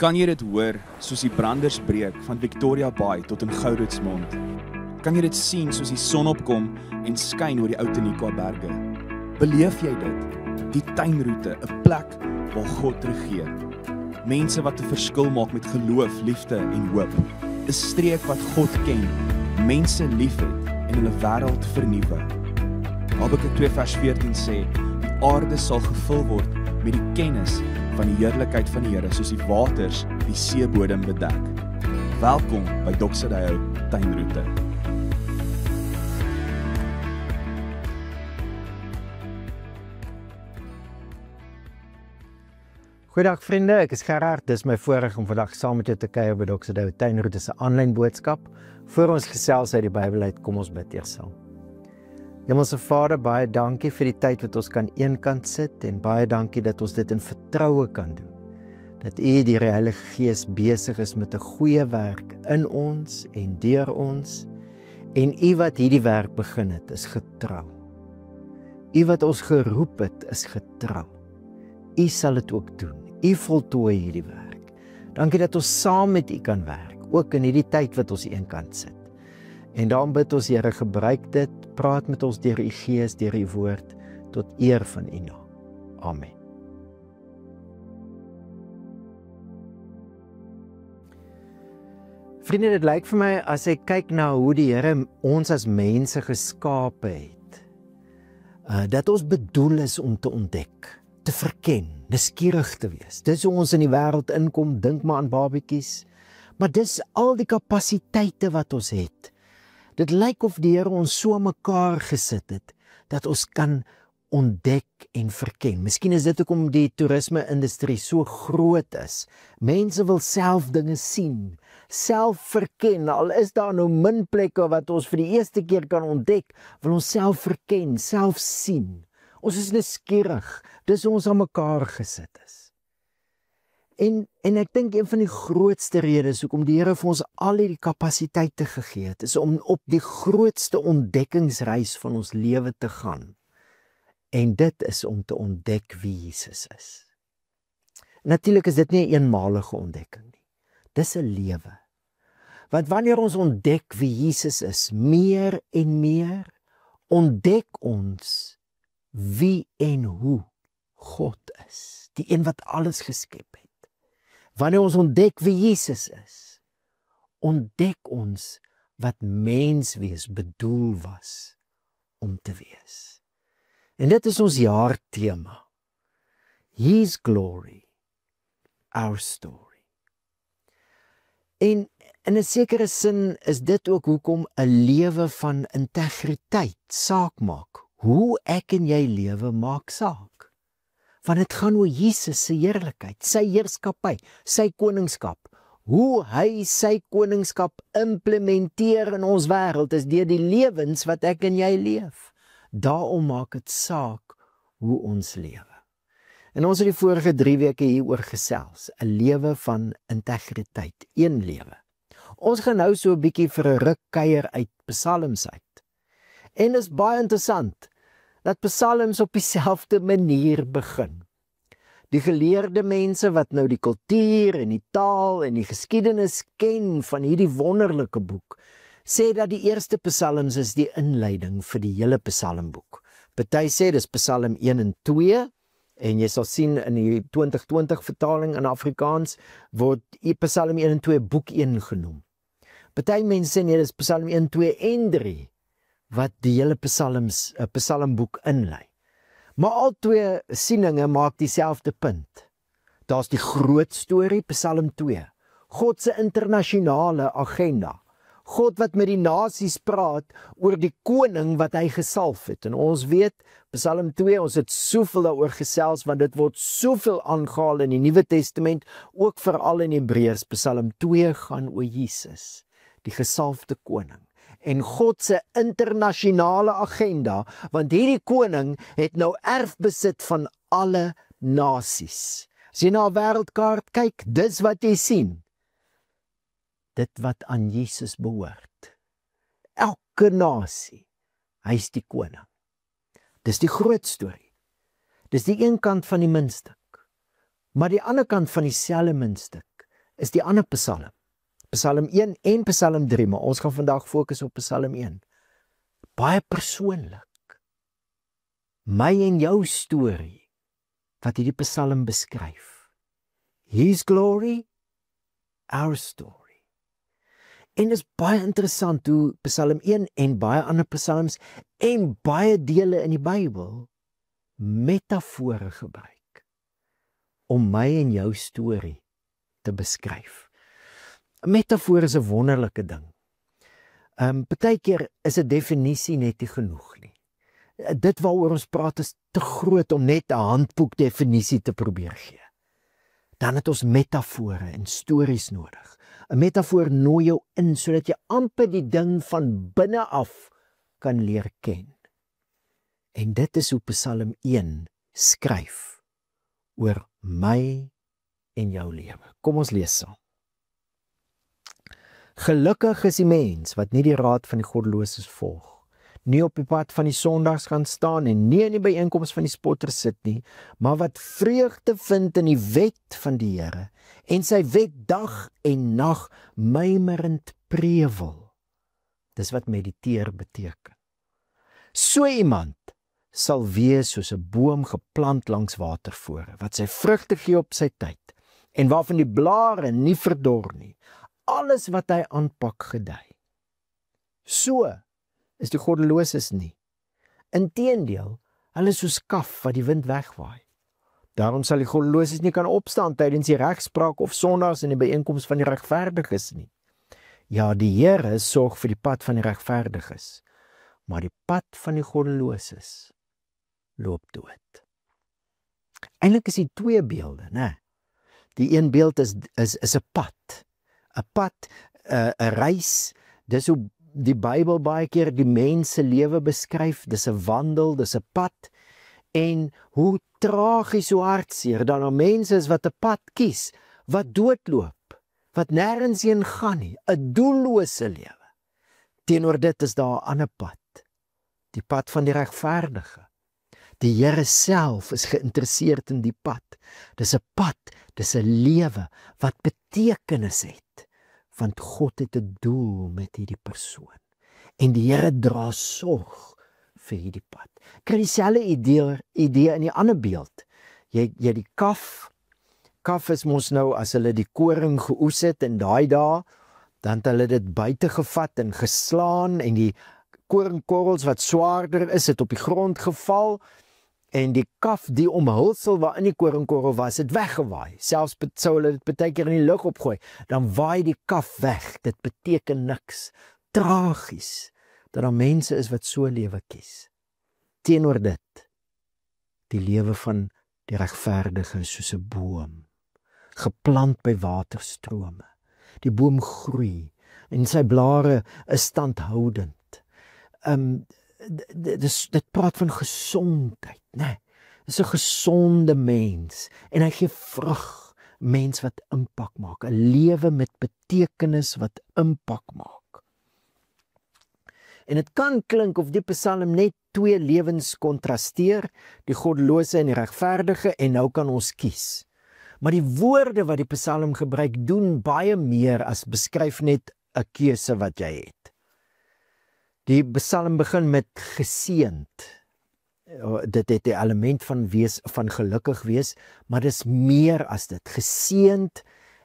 Kan jy dit hoor, soos die branders breek van Victoria Bay tot in Gouritsmond? Kan jy dit sien soos die son opkom en skyn oor die Ou Tenikwa berge? Beleef jy dit? Die tuinroete, 'n plek waar God regeer. Mense wat 'n verskil maak met geloof, liefde en hoop. 'n Streek wat God ken, mense liefhet en hulle wêreld vernuwe. Habakuk 2 vers 14 sê, die aarde sal gevul word met die kennis van die heerlikheid van die Here, soos die waters die seebodem bedek. Welkom by Doxadeo Tuinroete. Goeiedag vriende, ek is Gerard. Dis my voorreg om vandag saam met jou te kuier by Doxadeo Tuinroete se aanlyn boodskap. Voor ons gesels uit die Bybel uit, kom ons bid eers saam. Hemelse Vader, baie dankie vir die tyd wat ons kan eenkant sit en baie dankie dat ons dit in vertroue kan doen. Dat U, die Heilige Gees, besig is met 'n goeie werk in ons en deur ons. En U wat hierdie werk begin het, is getrou. U wat ons geroep het, is getrou. U sal dit ook doen. U voltooi hierdie werk. Dankie dat ons saam met U kan werk, ook in hierdie tyd wat ons eenkant sit. En daarom bid ons, Here, gebruik dit, praat met ons deur U Gees, deur U woord, tot eer van U naam. Amen. Vriende, dit lyk vir my, as ek kyk na hoe die Here ons as mense geskape het, dat ons bedoel is om te ontdek, te verken, nuuskierig te wees. Dis hoe ons in die wêreld inkom, dink maar aan babatjies, maar dis al die kapasiteite wat ons het. Dit lyk of die Here ons so mekaar gesit het, dat ons kan ontdek en verken. Miskien is dit hoekom die toerisme-industrie so groot is. Mense wil self dinge sien, self verken, al is daar nou min plekke wat ons vir die eerste keer kan ontdek, wil ons self verken, self sien. Ons is nuuskierig, dis hoe ons aan mekaar gesit is. En ek dink een van die grootste redes hoekom die Here vir ons al hierdie kapasiteite gegee het, is om op die grootste ontdekkingsreis van ons lewe te gaan. En dit is om te ontdek wie Jesus is. Natuurlik is dit nie 'n eenmalige ontdekking nie. Dis 'n lewe. Want wanneer ons ontdek wie Jesus is, meer en meer, ontdek ons wie en hoe God is, die een wat alles geskep het. Wanneer ons ontdek wie Jesus is, ontdek ons wat menswees bedoel was om te wees. En dit is ons jaartema. His glory, our story. En in 'n sekere sin is dit ook hoekom 'n lewe van integriteit saak maak. Hoe ek en jy lewe maak saak. Want dit gaan oor Jesus se heerlikheid, sy heerskappy, sy koningskap. Hoe hy sy koningskap implementeer in ons wêreld is deur die lewens wat ek en jy leef. Daarom maak dit saak hoe ons lewe. En ons het die vorige 3 weke hieroor gesels, 'n lewe van integriteit, een lewe. Ons gaan nou so 'n bietjie vir 'n ruk kuier uit Psalms uit. En is baie interessant dat Psalms op dieselfde manier begin. Die geleerde mense wat nou die kultuur en die taal en die geskiedenis ken van hierdie wonderlike boek, sê dat die eerste Psalms is die inleiding vir die hele Psalmboek. Party sê dis Psalm 1 en 2, en jy sal sien in die 2020 vertaling in Afrikaans word Psalm 1 en 2 boek 1 genoem. Party mense sê nee, dis Psalm 1, 2 en 3 wat die hele Psalmboek inlei. Maar al twee sieninge maak dieselfde punt. Daar's die groot storie, Psalm 2. God se internasionale agenda. God wat met die nasies praat oor die koning wat hy gesalf het. En ons weet, Psalm 2, ons het soveel daaroor gesels, want dit word soveel aangehaal in die Nuwe Testament, ook veral in Hebreërs. Psalm 2 gaan oor Jesus, die gesalfde koning. En God se internasionale agenda, want hierdie koning het nou erfbesit van alle nasies. As jy na 'n wêreldkaart kyk, dis wat jy sien. Dit wat aan Jesus behoort. Elke nasie, hy's die koning. Dis die groot storie. Dis die een kant van die muntstuk. Maar die ander kant van dieselfde muntstuk is die ander Psalm. Psalm 1 en Psalm 3, maar ons gaan vandag fokus op Psalm 1. Baie persoonlik. My en jou storie, wat hierdie Psalm beskryf. His glory, our story. En dit is baie interessant hoe Psalm 1 en baie ander psalms en baie dele in die Bybel metafore gebruik om my en jou storie te beskryf. 'n Metafoor is 'n wonderlike ding. Partykeer is 'n definisie net nie genoeg nie. Dit waaroor ons praat is te groot om net 'n handboek definisie te probeer gee. Dan het ons metafore en stories nodig. 'n Metafoor nooi jou in sodat jy amper die ding van binne af kan leer ken. En dit is hoe Psalm 1 skryf oor my en jou lewe. Kom ons lees saam. Gelukkig is die mens wat nie die raad van die goddeloses volg, nie op die pad van die sondags gaan staan en nie in die byeenkoms van die spotters sit nie, maar wat vreugde vind in die wet van die Here en sy wet dag en nag mymerend prewel. Dis wat mediteer beteken. So iemand sal wees soos 'n boom geplant langs watervore, wat sy vrugte gee op sy tyd en waarvan die blare nie verdor nie. Alles wat hy aanpak gedei. So is die goddeloses nie. Inteendeel, hulle is soos kaf wat die wind wegwaai. Daarom sal die goddeloses nie kan opstaan tydens die regspraak of sondags in die byeenkoms van die regverdiges nie. Ja, die Here sorg vir die pad van die regverdiges, maar die pad van die goddeloses loop dood. Eintlik is die twee beelde, né? Die een beeld is 'n pad. 'n pad, 'n reis, dis hoe die Bybel baie keer die mens se lewe beskryf, dis 'n wandel, dis 'n pad, en hoe tragies, hoe hartseer, dan daar mense is wat 'n pad kies, wat doodloop, wat nêrens heen gaan nie, 'n doellose lewe. Teenoor dit is daar 'n ander pad, die pad van die regverdige. Die Here self is geïnteresseerd in die pad. Dis 'n pad, dis 'n lewe wat betekenis het, want God het 'n doel met hierdie persoon. En die Here dra sorg vir hierdie pad. Kry dieselfde idee in die ander beeld. Jy die kaf is mos nou as hulle die koring geoes het in daai dae, dan het hulle dit buite gevat en geslaan en die koringkorrels wat swaarder is, het op die grond geval. En die kaf, die omhulsel waarin die koringkorrel was, het weggewaai. Selfs sou hulle dit baie keer in die lug opgooi, dan waai die kaf weg. Dit beteken niks. Tragies dat daar mense is wat so lewe kies. Teenoor dit, die lewe van die regverdige is soos 'n boom, geplant by waterstrome. Die boom groei en sy blare is standhoudend. Dit praat van gesondheid, né? Dis 'n gesonde mens en hy gee vrug, mens wat impak maak, 'n lewe met betekenis wat impak maak. En dit kan klink of die Psalm net twee lewens kontrasteer, die goddelose en die regverdige, en nou kan ons kies. Maar die woorde wat die Psalm gebruik doen baie meer as beskryf net 'n keuse wat jy het. Die Psalm begin met geseënd. Dit het 'n element van gelukkig wees, maar dis meer as dit. Geseënd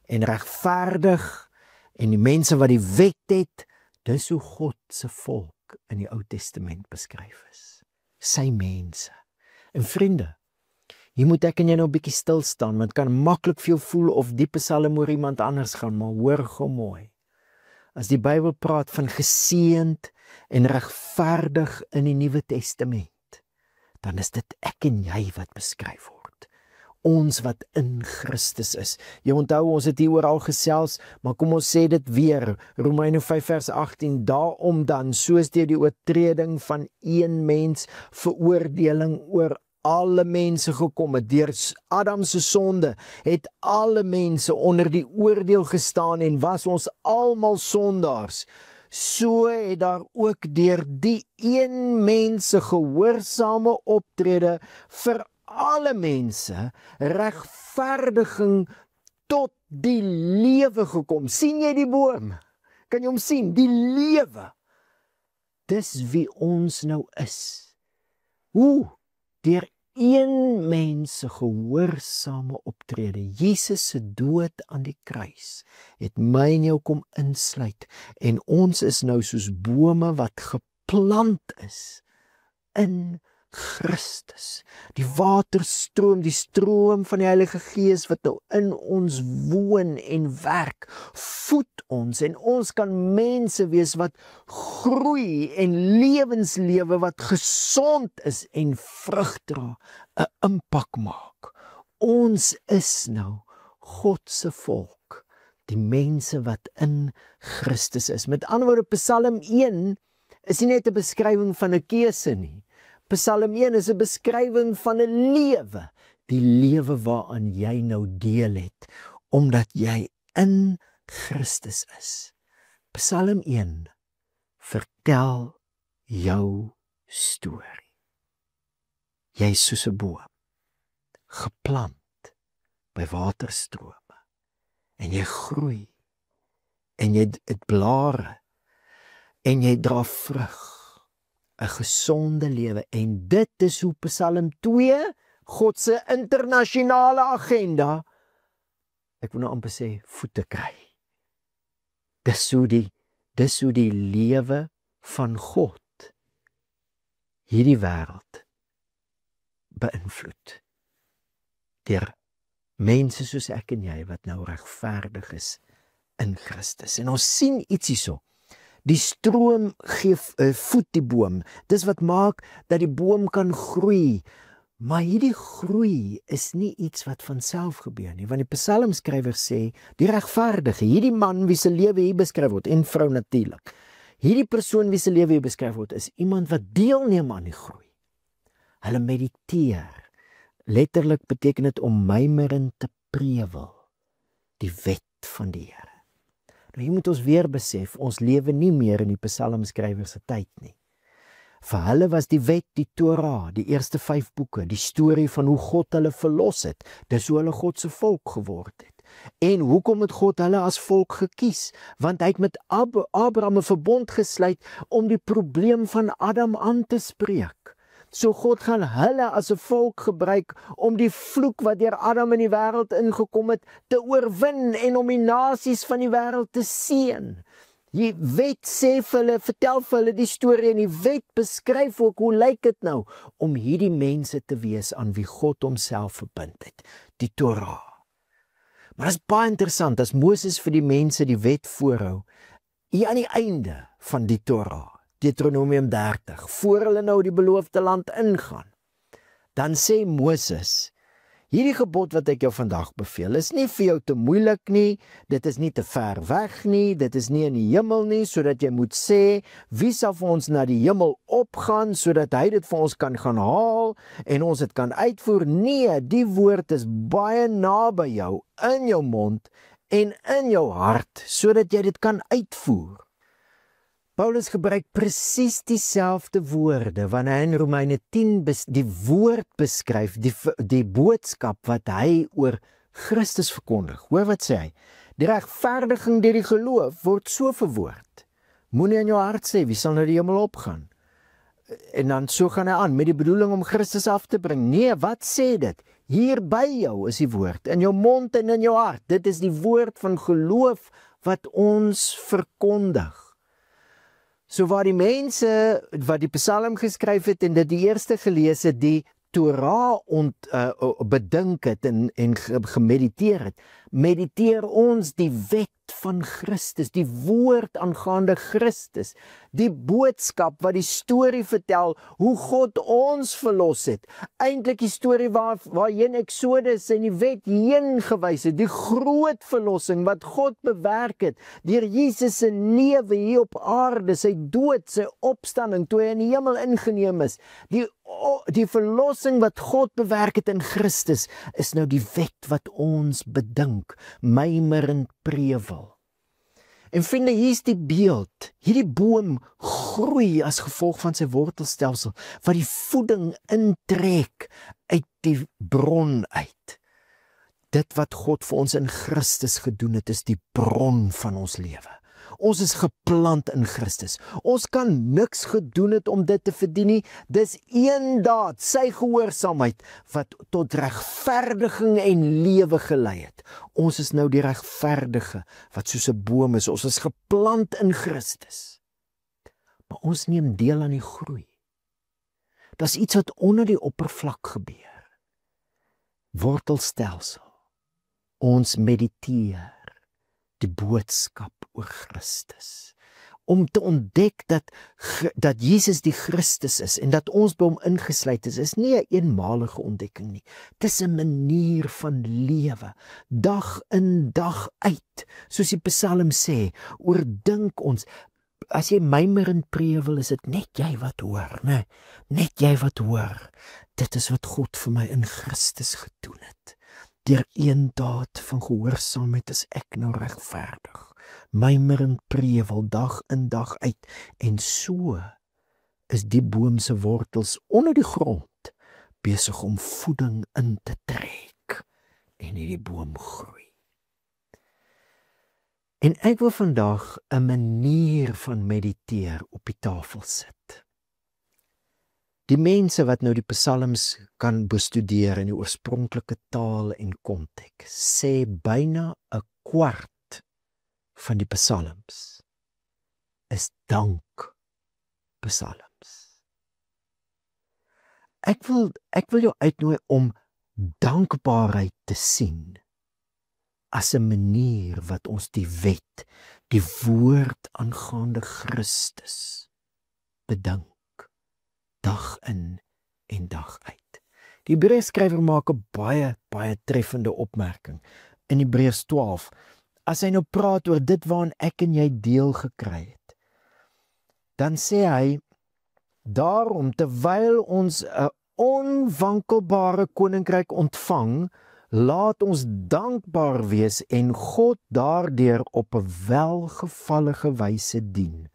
en regverdig en die mense wat die wet het, dis hoe God se volk in die Ou Testament beskryf is. Sy mense. En vriende, hier moet ek en jy nou 'n bietjie stil staan, want kan maklik veel voel of die Psalm oor iemand anders gaan, maar hoor gou mooi. As die Bybel praat van geseënd en regverdig in die Nuwe Testament, dan is dit ek en jy wat beskryf word. Ons wat in Christus is. Jy onthou, ons het hieroor al gesels, maar kom ons sê dit weer. Romeine 5 vers 18, daarom dan, soos deur die oortreding van een mens, veroordeling oor alle mense gekom het, deur Adam se sonde, het alle mense onder die oordeel gestaan en was ons almal sondaars. So het daar ook deur die een mens se gehoorsame optrede vir alle mense regverdiging tot die lewe gekom. Sien jy die boom? Kan jy hom sien? Die lewe. Dis wie ons nou is. Hoe? Deur een mens se gehoorsame optrede, Jesus se dood aan die kruis, het my en jou kom insluit, en ons is nou soos bome wat geplant is in Christus. Die waterstroom, die stroom van die Heilige Gees wat nou in ons woon en werk, voed ons, en ons kan mense wees wat groei en lewenslewe wat gesond is en vrug dra, 'n impak maak. Ons is nou God se volk, die mense wat in Christus is. Met ander woorde, Psalm 1 is nie net 'n beskrywing van 'n keuse nie. Psalm 1 is 'n beskrywing van 'n lewe, die lewe waaraan jy nou deel het, omdat jy in Christus is. Psalm 1 vertel jou storie. Jy is soos 'n boom, geplant by waterstrome, en jy groei, en jy het blare, en jy dra vrug. 'n gesonde lewe, en dit is hoe Psalm 2, God se internasionale agenda, ek wil nou amper sê, voete kry. Dis hoe die lewe van God hierdie wêreld beïnvloed. Deur mense soos ek en jy, wat nou regverdig is in Christus. En ons sien iets hierso. Die stroom gee voed die boom. Dis wat maak dat die boom kan groei. Maar hierdie groei is nie iets wat van self gebeur nie, want die psalmskrywer sê, die regverdige, hierdie man wie se lewe hier beskryf word, en vrou natuurlik, hierdie persoon wie se lewe hier beskryf word, is iemand wat deelneem aan die groei. Hulle mediteer. Letterlik beteken dit om mymerend te prewel, die wet van die Here. Nou hier moet ons weer besef, ons lewe nie meer in die psalmskrywer se tyd nie. Vir hulle was die wet, die Torah, die eerste 5 boeke, die storie van hoe God hulle verlos het. Dis hoe hulle God se volk geword het. En hoekom het God hulle as volk gekies? Want hy het met Abraham 'n verbond gesluit om die probleem van Adam aan te spreek. So God gaan hulle as 'n volk gebruik om die vloek wat deur Adam in die wêreld ingekom het, te oorwin en om die nasies van die wêreld te seën. Die wet sê vir hulle, vertel vir hulle die storie, en die wet beskryf ook hoe lyk dit nou om hierdie mense te wees aan wie God homself verbind het, die Torah. Maar dit is baie interessant, as Moses vir die mense die wet voorhou, hier aan die einde van die Torah, Deuteronomium 30, voor hulle nou die beloofde land ingaan, dan sê Moses, hierdie gebod wat ek jou vandag beveel, is nie vir jou te moeilik nie, dit is nie te ver weg nie, dit is nie in die hemel nie, sodat jy moet sê, wie sal vir ons na die hemel opgaan, sodat hy dit vir ons kan gaan haal, en ons dit kan uitvoer. Nee, die woord is baie naby jou, in jou mond, en in jou hart, sodat jy dit kan uitvoer. Paulus gebruik presies dieselfde woorde wanneer hy in Romeine 10 die woord beskryf, die boodskap wat hy oor Christus verkondig. Hoor wat sê hy? Die regverdiging deur die geloof word so verwoord. Moenie in jou hart sê, wie sal na die hemel opgaan? En dan so gaan hy aan, met die bedoeling om Christus af te bring. Nee, wat sê dit? Hier by jou is die woord, in jou mond en in jou hart. Dit is die woord van geloof wat ons verkondig. So waar die mense wat die Psalm geskryf het en dit die eerste gelees het, die Torah bedink het en gemediteer het, mediteer ons die wet van Christus, die woord aangaande Christus, die boodskap wat die storie vertel, hoe God ons verlos het, eintlik die storie waarheen Exodus en die wet heen gewys het, die groot verlossing wat God bewerk het, deur Jesus se lewe hier op aarde, sy dood, sy opstanding, toe hy in die hemel ingeneem is, die verlossing wat God bewerk het in Christus, is nou die wet wat ons bedink, mymerend prewel. En vriende, hier is die beeld, hierdie boom groei as gevolg van sy wortelstelsel, wat die voeding intrek uit die bron uit. Dit wat God vir ons in Christus gedoen het, is die bron van ons lewe. Ons is geplant in Christus. Ons kan niks gedoen het om dit te verdien nie. Dis een daad, sy gehoorsaamheid, wat tot regverdiging en lewe gelei het. Ons is nou die regverdige, wat soos 'n boom is. Ons is geplant in Christus. Maar ons neem deel aan die groei. Dis iets wat onder die oppervlak gebeur. Wortelstelsel. Ons mediteer die boodskap oor Christus. Om te ontdek dat Jesus die Christus is en dat ons by hom ingesluit is nie 'n eenmalige ontdekking nie. Dis 'n manier van lewe, dag in dag uit. Soos die Psalm sê, oordink ons. As jy mymer en preek wil, is dit net jy wat hoor, né? Net jy wat hoor. Dit is wat God vir my in Christus gedoen het. Deur een daad van gehoorsaamheid is ek nou regverdig. Mymer en preek dag in dag uit. En so is die boom se wortels onder die grond besig om voeding in te trek. En hierdie boom groei. En ek wil vandag 'n manier van mediteer op die tafel sit. Die mense wat nou die psalms kan bestudeer in die oorspronklike taal en konteks, sê byna 'n kwart van die psalms is dankpsalms. Ek wil jou uitnooi om dankbaarheid te sien as 'n manier wat ons die wet, die woord aangaande Christus bedink, dag in en dag uit. Die Hebreërskrywer maak 'n baie treffende opmerking in Hebreërs 12, as hy nou praat oor dit waaraan ek en jy deel gekry het. Dan sê hy, daarom terwyl ons 'n onwankelbare koninkryk ontvang, laat ons dankbaar wees en God daardeur op 'n welgevallige wyse dien.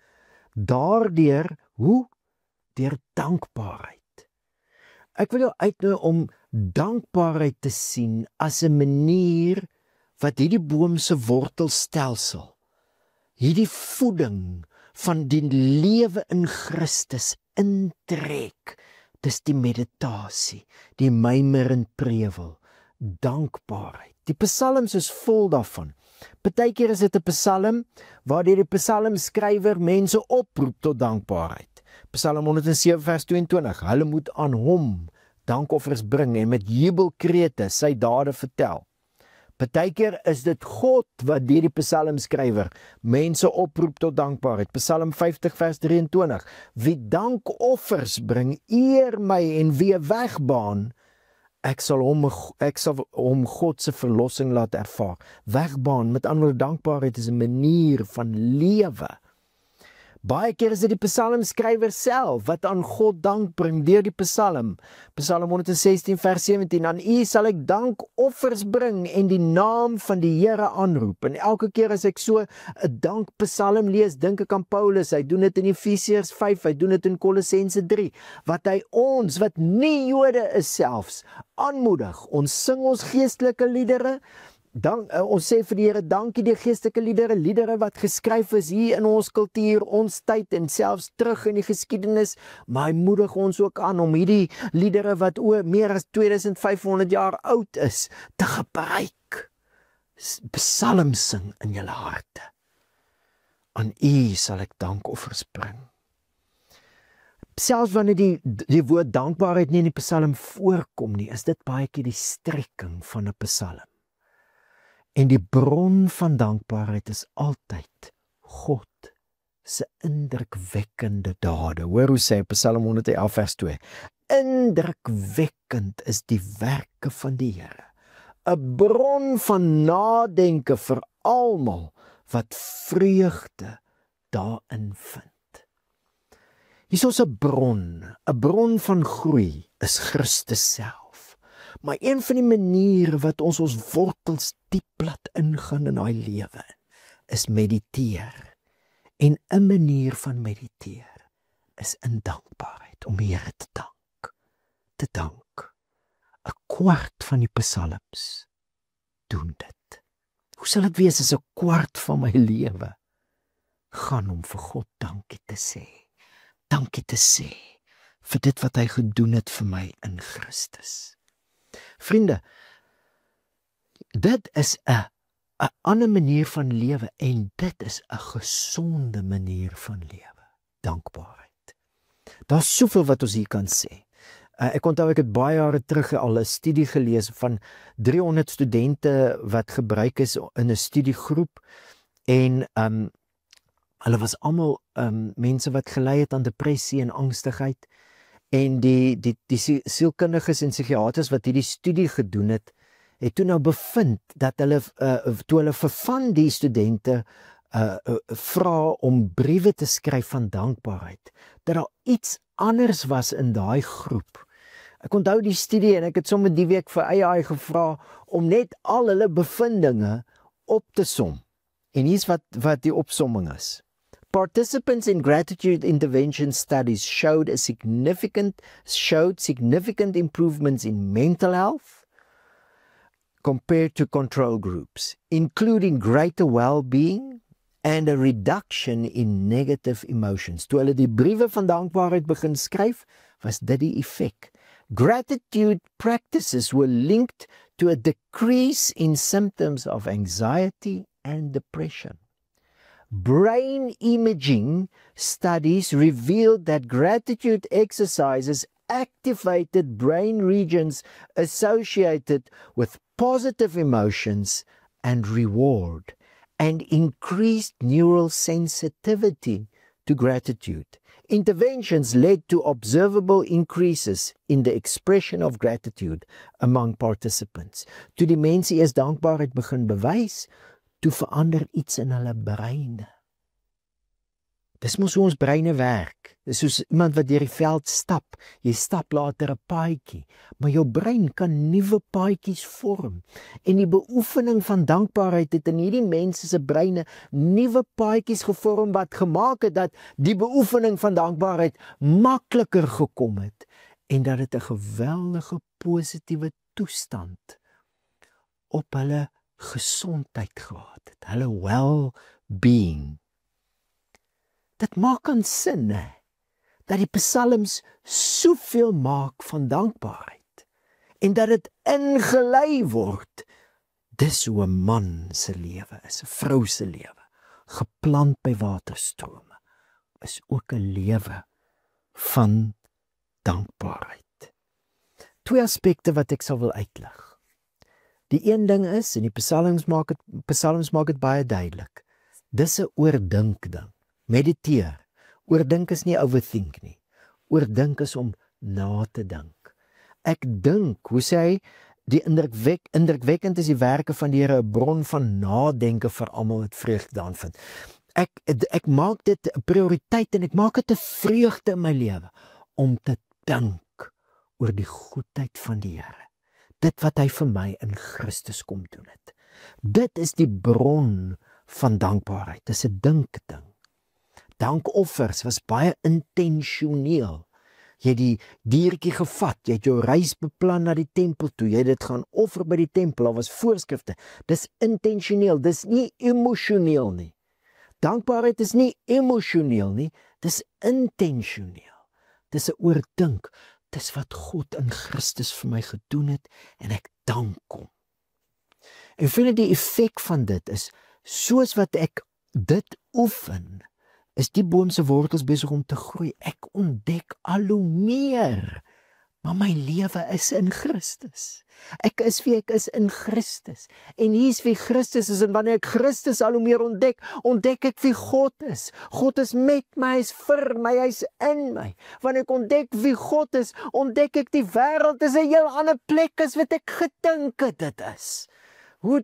Daardeur, hoe? Deur dankbaarheid. Ek wil jou uitnooi om dankbaarheid te sien as 'n manier wat hierdie boom se wortelstelsel, hierdie voeding van die lewe in Christus intrek. Dis die meditasie, die mymer en preek, dankbaarheid. Die psalms is vol daarvan. Partykeer is dit 'n psalm waar die psalmskrywer mense oproep tot dankbaarheid. Psalm 107 vers 22, hulle moet aan hom dankoffers bring en met jubelkrete sy dade vertel. Partykeer is dit God wat deur die psalmskrywer mense oproep tot dankbaarheid. Psalm 50 vers 23, wie dankoffers bring, eer my en wie wegbaan, ek sal hom God se verlossing laat ervaar. Wegbaan, met ander woorde, dankbaarheid is 'n manier van lewe. Baie keer is dit die psalmskrywer self wat aan God dank bring deur die psalm. Psalm 116 vers 17, aan U sal ek dankoffers bring en die naam van die Here aanroep. En elke keer as ek so 'n dankpsalm lees, dink ek aan Paulus. Hy doen dit in Efesiërs 5, hy doen dit in Kolossense 3, wat hy ons, wat nie Jode is selfs, aanmoedig. Ons sing ons geestelike liedere, ons sê vir die Here dankie, die geestelike liedere wat geskryf is hier in ons kultuur, ons tyd en selfs terug in die geskiedenis, maar hy moedig ons ook aan om hierdie liedere wat meer as 2500 jaar oud is, te gebruik. Psalms sing in julle harte. Aan U sal ek dankoffers bring. Selfs wanneer die woord dankbaarheid nie in die psalm voorkom nie, is dit baie keer die strekking van 'n psalm. En die bron van dankbaarheid is altyd God se indrukwekkende dade. Hoor hoe sê Psalm 111 vers 2. Indrukwekkend is die werke van die Here. 'n Bron van nadenke vir almal wat vreugde daarin vind. Hier is 'n bron van groei is Christus self. Maar een van die maniere wat ons wortels diep laat ingaan in daai lewe, is mediteer. En 'n manier van mediteer is in dankbaarheid, om die Here te dank. 'n kwart van die psalms doen dit. Hoe sal dit wees as 'n kwart van my lewe gaan om vir God dankie te sê? Dankie te sê vir dit wat hy gedoen het vir my in Christus. Vriende, dit is 'n ander manier van lewe en dit is 'n gesonde manier van lewe. Dankbaarheid. Daar's soveel wat ons hier kan sê. Ek onthou ek het baie jare terug al 'n studie gelees van 300 studente wat gebruik is in 'n studiegroep en hulle was almal mense wat gelei het aan depressie en angstigheid en die sielkundiges en psigiaters wat hierdie studie gedoen het toe nou bevind dat hulle toe hulle vir van die studente vra om briewe te skryf van dankbaarheid, dat daar iets anders was in daai groep. Ek onthou die studie en ek het sommer die week vir AI gevra om net al hulle bevindinge op te som. En hier's wat die opsomming is. Participants in gratitude intervention studies showed significant improvements in mental health compared to control groups, including greater well-being and a reduction in negative emotions. Toe hulle die briewe van dankbaarheid begin skryf, was dit die effek. Gratitude practices were linked to a decrease in symptoms of anxiety and depression. Brain imaging studies revealed that gratitude exercises activated brain regions associated with positive emotions and reward, and increased neural sensitivity to gratitude. Interventions led to observable increases in the expression of gratitude among participants. Toe die mense eers dankbaarheid begin bewys, toe verander iets in hulle breine. Dis mos hoe ons breine werk. Dis soos iemand wat deur die veld stap. Jy stap later 'n paadjie, maar jou brein kan nuwe paadjies vorm. En die beoefening van dankbaarheid het in hierdie mense se breine nuwe paadjies gevorm wat gemaak het dat die beoefening van dankbaarheid makliker gekom het en dat dit 'n geweldige positiewe toestand op hulle gesondheid gehad het, hulle well-being. Dit maak aan sin, dat die psalms soveel maak van dankbaarheid en dat dit ingelei word. Dis hoe 'n man se lewe is, 'n vrou se lewe, geplant by waterstrome, is ook 'n lewe van dankbaarheid. Twee aspekte wat ek sal wil uitlig. Die een ding is, en die psalms maak dit baie duidelik, dis 'n oordink ding. Mediteer. Oordink is nie overthink nie. Oordink is om na te dink. Ek dink, hoe sê hy, die indrukwekkend is die werke van die Here 'n bron van nadenke vir almal wat vreugde daarin vind. Ek maak dit 'n prioriteit en ek maak dit 'n vreugde in my lewe om te dink oor die goedheid van die Here. Dit wat hy vir my in Christus kom doen het. Dit is die bron van dankbaarheid. Dit is 'n dinkding. Dankoffers was baie intentioneel. Jy het die diertjie gevat, jy het jou reis beplan na die tempel toe, jy het dit gaan offer by die tempel, daar was voorskrifte. Dis intentioneel, dis nie emosioneel nie. Dankbaarheid is nie emosioneel nie, dis intentioneel. Dis 'n oordink, dis wat God in Christus vir my gedoen het en ek dank hom. En vind die effek van dit is, soos wat ek dit oefen, is die boom se wortels besig om te groei. Ek ontdek al hoe meer, maar my lewe is in Christus. Ek is wie ek is in Christus. En hier's wie Christus is, en wanneer ek Christus al hoe meer ontdek, ontdek ek wie God is. God is met my, hy is vir my, hy is in my. Wanneer ek ontdek wie God is, ontdek ek die wêreld is 'n heel ander plek as wat ek gedink het dit is. Hoe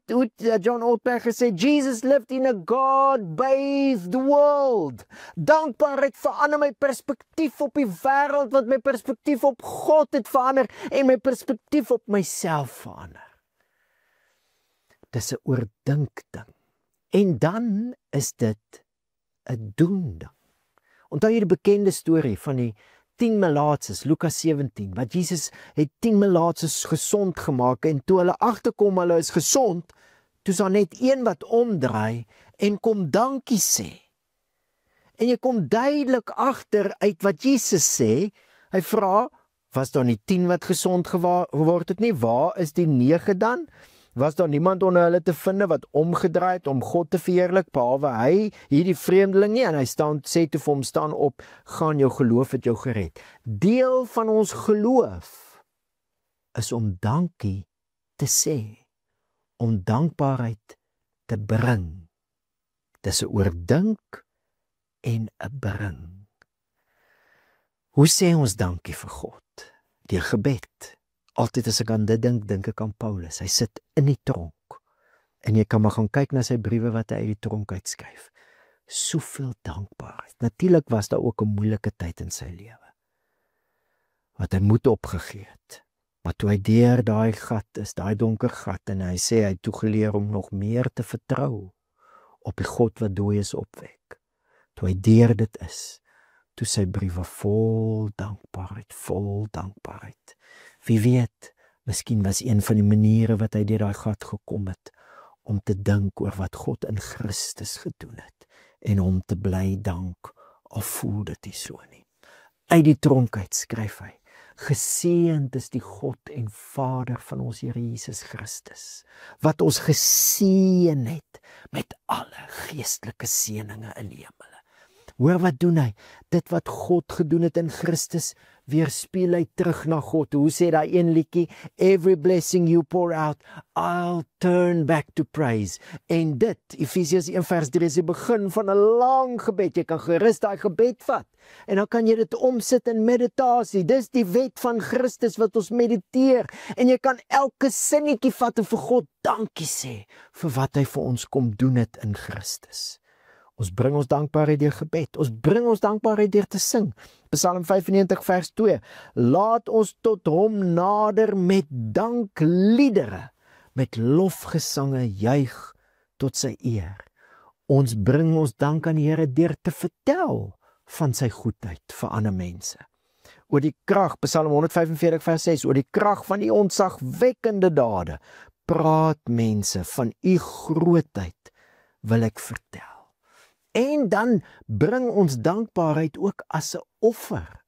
John Ortberg gesê, Jesus lived in a God-bathed world. Dankbaarheid verander my perspektief op die wêreld, wat my perspektief op God het verander en my perspektief op myself verander. Dis 'n oordinkding. En dan is dit 'n doending. Onthou jy die bekende storie van die 10 melaatses, Lukas 17, wat Jesus het 10 melaatses gesond gemaak, en toe hulle agterkom, hulle is gesond, toe is daar net een wat omdraai, en kom dankie sê. En jy kom duidelik agter uit wat Jesus sê, hy vra, was daar nie 10 wat gesond geword het nie, waar is die 9 dan? Was daar niemand onder hulle te vind wat omgedraai het om God te verheerlik, behalwe hy, hierdie vreemdeling nie, en hy sê toe vir hom, staan op, gaan, jou geloof het jou gered. Deel van ons geloof is om dankie te sê, om dankbaarheid te bring. Dis 'n oordink en 'n bring. Hoe sê ons dankie vir God? Deur gebed. Altyd as ek aan dit dink ek aan Paulus. Hy sit in die tronk. En jy kan maar gaan kyk na sy briewe wat hy uit die tronk uitskryf. Soveel dankbaarheid. Natuurlik was daar ook 'n moeilike tyd in sy lewe, wat hy moed opgegee het. Maar toe hy deur daai gat is, daai donker gat, en hy sê hy het toegeleer om nog meer te vertrou op die God wat dooies opwek. Toe hy deur dit is, toe sy briewe vol dankbaarheid, vol dankbaarheid. Wie weet, miskien was een van die maniere wat hy deur daai gat gekom het, om te dink oor wat God in Christus gedoen het, en om te bly dank, al voel dit nie so nie. Uit die tronk uit skryf hy, geseënd is die God en Vader van ons Here Jesus Christus, wat ons geseën het met alle geestelike seëninge in die hemele. Hoor wat doen hy? Dit wat God gedoen het in Christus, weerspieël hy terug na God. Hoe sê daai een liedjie? Every blessing you pour out, I'll turn back to praise. En dit, Efesiërs 1:3, is die begin van 'n lang gebed. Jy kan gerus daai gebed vat, en dan kan jy dit omsit in meditasie. Dis die wet van Christus wat ons mediteer, en jy kan elke sinnetjie vat en vir God dankie sê vir wat hy vir ons kom doen het in Christus. Ons bring ons dankbaarheid deur gebed. Ons bring ons dankbaarheid deur te sing. Psalm 95 vers 2. Laat ons tot hom nader met dankliedere, met lofgesange juig tot sy eer. Ons bring ons dank aan die Here deur te vertel van sy goedheid vir ander mense. Oor die krag, Psalm 145 vers 6, oor die krag van die ontzagwekkende dade, praat mense van u grootheid, wil ek vertel. En dan bring ons dankbaarheid ook as 'n offer,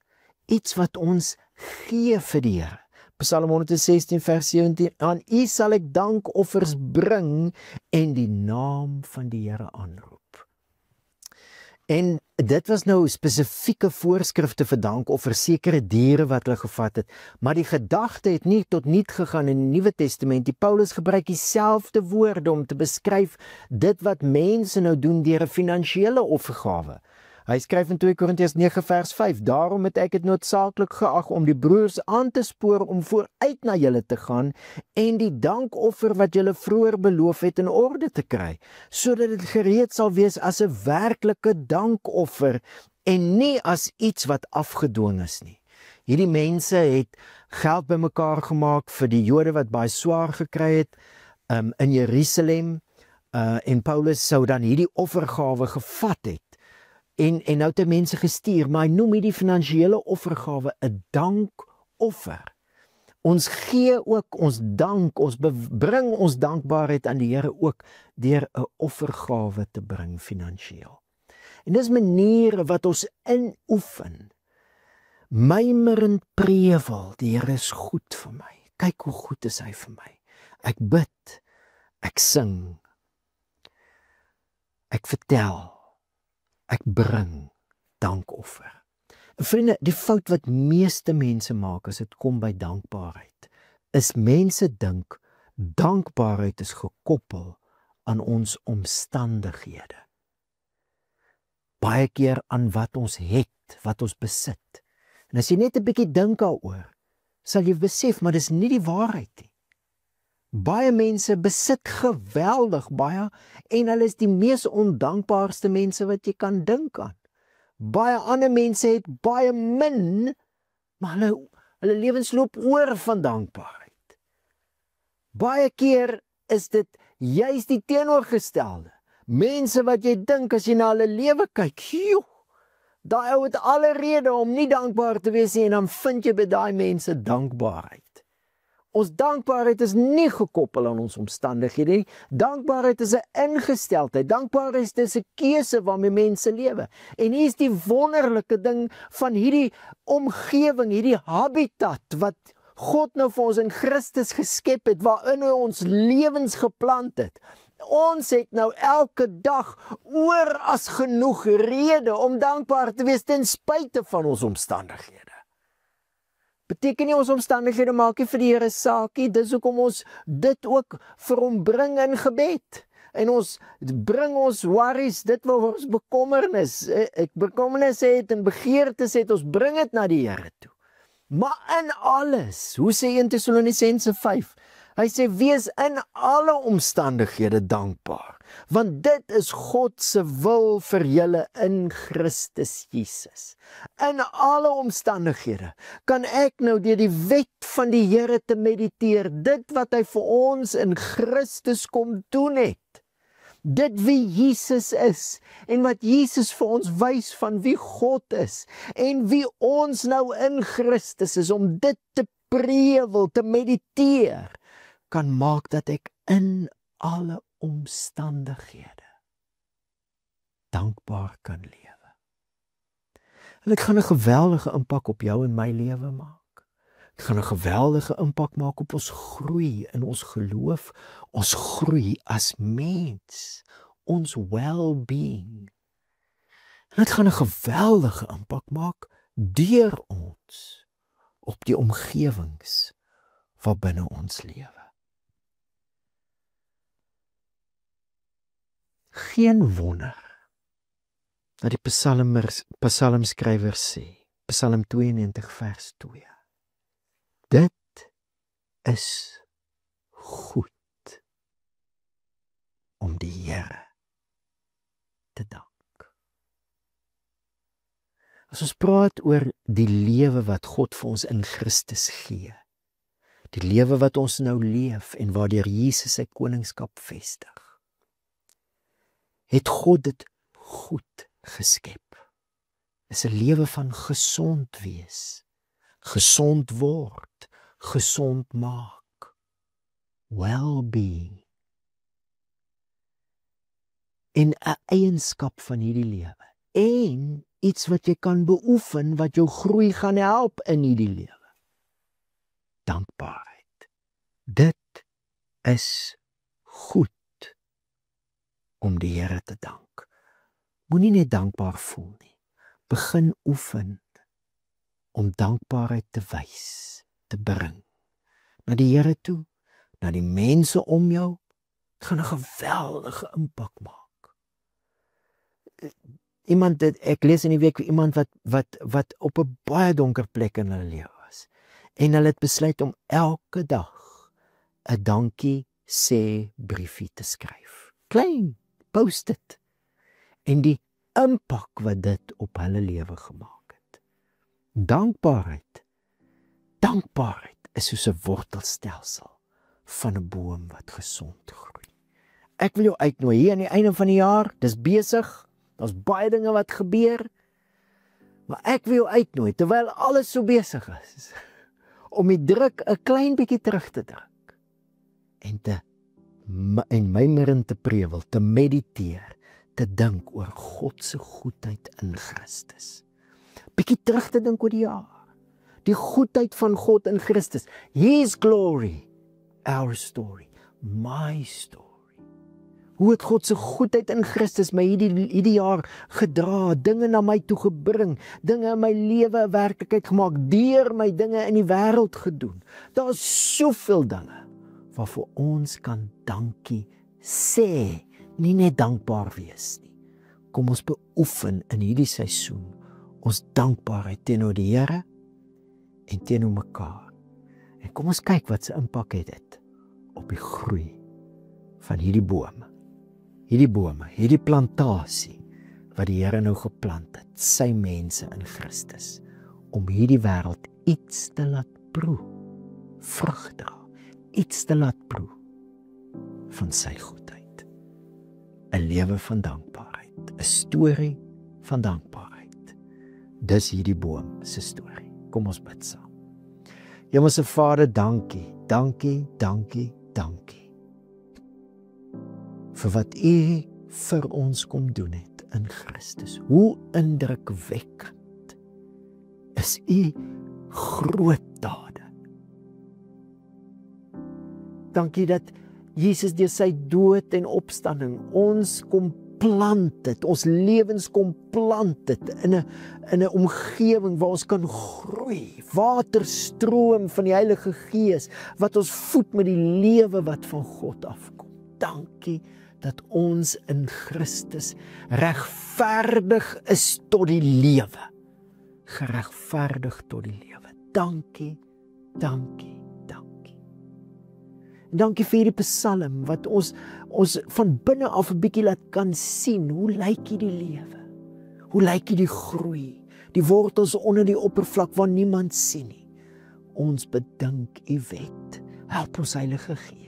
iets wat ons gee vir die Here. Psalm 116 vers 17, aan u sal ek dankoffers bring en die naam van die Here aanroep. En dit was nou spesifieke voorskrifte vir dankoffer, sekere diere wat hulle gevat het, maar die gedagte het nie tot niet gegaan in die Nuwe Testament. Die Paulus gebruik dieselfde woorde om te beskryf dit wat mense nou doen deur 'n finansiële offergawe. Hy skryf in 2 Korintiërs 9 vers 5, daarom het ek dit noodsaaklik geag om die broers aan te spoor om vooruit na julle te gaan en die dankoffer wat julle vroeër beloof het in orde te kry, sodat dit gereed sal wees as 'n werklike dankoffer en nie as iets wat afgedwing is nie. Hierdie mense het geld bymekaar gemaak vir die Jode wat baie swaar gekry het in Jerusalem, en Paulus sou dan hierdie offergawe gevat het. En nou het hy mense gestuur, maar hy noem hierdie finansiële offergawe 'n dankoffer. Ons gee ook ons dank, ons bring ons dankbaarheid aan die Here ook deur 'n offergawe te bring finansiëel. En dis maniere wat ons inoefen. Mymerend prewel, die Here is goed vir my. Kyk hoe goed is hy vir my. Ek bid, ek sing, ek vertel, ek bring dankoffer. Vriende, die fout wat meeste mense maak as dit kom by dankbaarheid, is mense dink dankbaarheid is gekoppel aan ons omstandighede. Baie keer aan wat ons het, wat ons besit. En as jy net 'n bietjie dink daaroor, sal jy besef, maar dis nie die waarheid nie. Baie mense besit geweldig baie en hulle is die mees ondankbaarste mense wat jy kan dink aan. Baie ander mense het baie min, maar hulle lewens loop oor van dankbaarheid. Baie keer is dit juist die teenoorgestelde. Mense wat jy dink as jy na hulle lewe kyk, joh, Daai ou het alle rede om nie dankbaar te wees nie, en dan vind jy by daai mense dankbaarheid. Ons dankbaarheid is nie gekoppel aan ons omstandighede nie. Dankbaarheid is 'n ingesteldheid. Dankbaarheid is 'n keuse waarmee mense lewe. En hier is die wonderlike ding van hierdie omgewing, hierdie habitat wat God nou vir ons in Christus geskep het, waarin hy ons lewens geplant het. Ons het nou elke dag oor as genoeg rede om dankbaar te wees ten spyte van ons omstandighede. Beteken nie ons omstandighede maak nie vir die Here saakie, dis hoekom ons dit ook vir hom bring in gebed. En ons bring ons worries, dit wat ons bekommernis het en begeertes het, ons bring dit na die Here toe. Maar in alles, hoe sê 1 Tessalonisense 5? Hy sê, wees in alle omstandighede dankbaar, want dit is God se wil vir julle in Christus Jesus. In alle omstandighede kan ek nou deur die wet van die Here te mediteer, dit wat hy vir ons in Christus kom doen het. Dit wie Jesus is, en wat Jesus vir ons wys van wie God is, en wie ons nou in Christus is, om dit te prewel, te mediteer, kan maak dat ek in alle omstandighede dankbaar kan lewe. En dit gaan 'n geweldige impak op jou en my lewe maak. Dit gaan 'n geweldige impak maak op ons groei in ons geloof, ons groei as mens, ons well-being. En dit gaan 'n geweldige impak maak deur ons op die omgewings waarbinne ons lewe. Geen wonder dat die psalmskrywer sê, Psalm 92 vers 2, dit is goed om die Here te dank. As ons praat oor die lewe wat God vir ons in Christus gee, die lewe wat ons nou leef en waardeur Jesus sy koningskap vestig, het God dit goed geskep. Is 'n lewe van gesond wees, gesond word, gesond maak, well-being. En 'n eienskap van hierdie lewe, en iets wat jy kan beoefen, wat jou groei gaan help in hierdie lewe. Dankbaarheid. Dit is goed om die Here te dank. Moenie net dankbaar voel nie. Begin oefen om dankbaarheid te wys, te bring. Na die Here toe, na die mense om jou. Het gaan 'n geweldige impak maak. Ek lees in die week iemand wat op 'n baie donker plek in hulle lewe was. En hulle het besluit om elke dag 'n dankie sê briefie te skryf. Klein, post dit. En die impak wat dit op hulle lewe gemaak het. Dankbaarheid is soos 'n wortelstelsel van 'n boom wat gesond groei. Ek wil jou uitnooi hier aan die einde van die jaar, dis besig, daar's baie dinge wat gebeur, maar ek wil jou uitnooi, terwyl alles so besig is, om die druk 'n klein bietjie terug te druk, en mymerend te prewel, te mediteer, te dink oor God se goedheid in Christus. Bietjie terug te dink oor die jaar, die goedheid van God in Christus, His glory, our story, my story. Hoe het God se goedheid in Christus my hierdie jaar gedra, dinge na my toe gebring, dinge in my lewe 'n werklikheid gemaak, deur my dinge in die wêreld gedoen. Daar's soveel dinge waarvoor ons kan dankie sê, nie net dankbaar wees nie. Kom ons beoefen in hierdie seisoen ons dankbaarheid teenoor die Here en teenoor mekaar. En kom ons kyk wat se impak het dit op die groei van hierdie bome, hierdie plantasie wat die Here nou geplant het, sy mense in Christus, om hierdie wêreld iets te laat proe, vrug dra, iets te laat proe van sy goedheid. 'n Lewe van dankbaarheid, 'n storie van dankbaarheid, Dis hierdie boom se storie. Kom ons bid saam. Hemelse Vader, dankie, dankie, dankie, dankie vir wat U vir ons kom doen het in Christus. Hoe indrukwekkend is U groot dade. Dankie dat Jesus deur sy dood en opstanding ons kom plant het, ons lewens kom plant het in 'n omgewing waar ons kan groei, waterstroom van die Heilige Gees wat ons voed met die lewe wat van God afkom. Dankie dat ons in Christus regverdig is tot die lewe. Geregverdig tot die lewe. Dankie, dankie, dankie. En dankie vir hierdie Psalm wat ons van binne af 'n bietjie laat kan sien, hoe lyk hierdie lewe? Hoe lyk hierdie groei? Die wortels onder die oppervlak waar niemand sien nie. Ons bedink U wet. Help ons Heilige Gees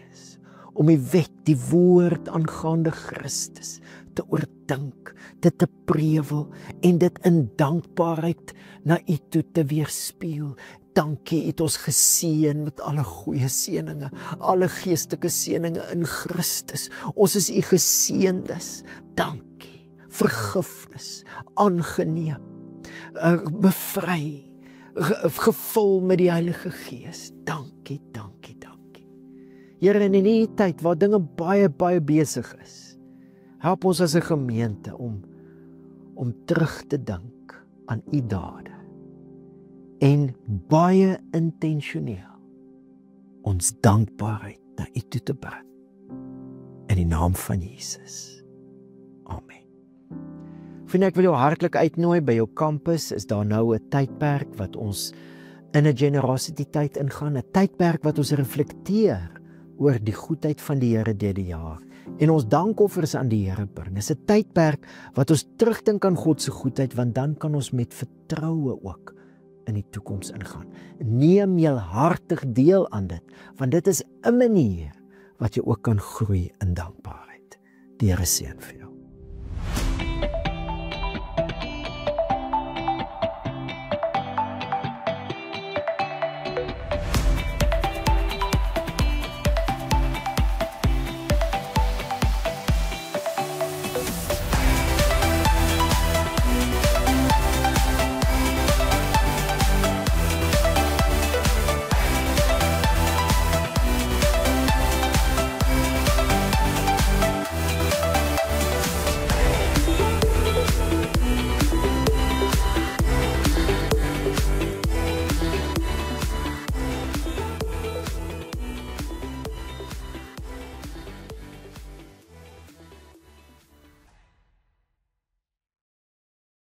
om U wet, die woord aangaande Christus te oordink, dit te prewel en dit in dankbaarheid na U toe te weerspieël. Dankie, U het ons geseën met alle goeie seëninge, alle geestelike seëninge in Christus. Ons is U geseëndes. Dankie. Vergifnis, aangeneem, bevry, gevul met die Heilige Gees. Dankie, dankie, dankie. Here, in hierdie tyd waar dinge baie besig is, help ons as 'n gemeente om terug te dink aan U dade en baie intentioneel ons dankbaarheid na U toe te bring. In die naam van Jesus. Amen. Vriende, ek wil jou hartlik uitnooi by jou kampus. Is daar nou 'n tydperk wat ons in 'n generosity tyd ingaan, 'n tydperk wat ons reflekteer oor die goedheid van die Here deur die jaar en ons dankoffers aan die Here bring. Dis 'n tydperk wat ons terugdink aan God se goedheid, want dan kan ons met vertroue ook in die toekoms ingaan. Neem heelhartig deel aan dit, want dit is 'n manier wat jy ook kan groei in dankbaarheid. Die Here seën vir jou.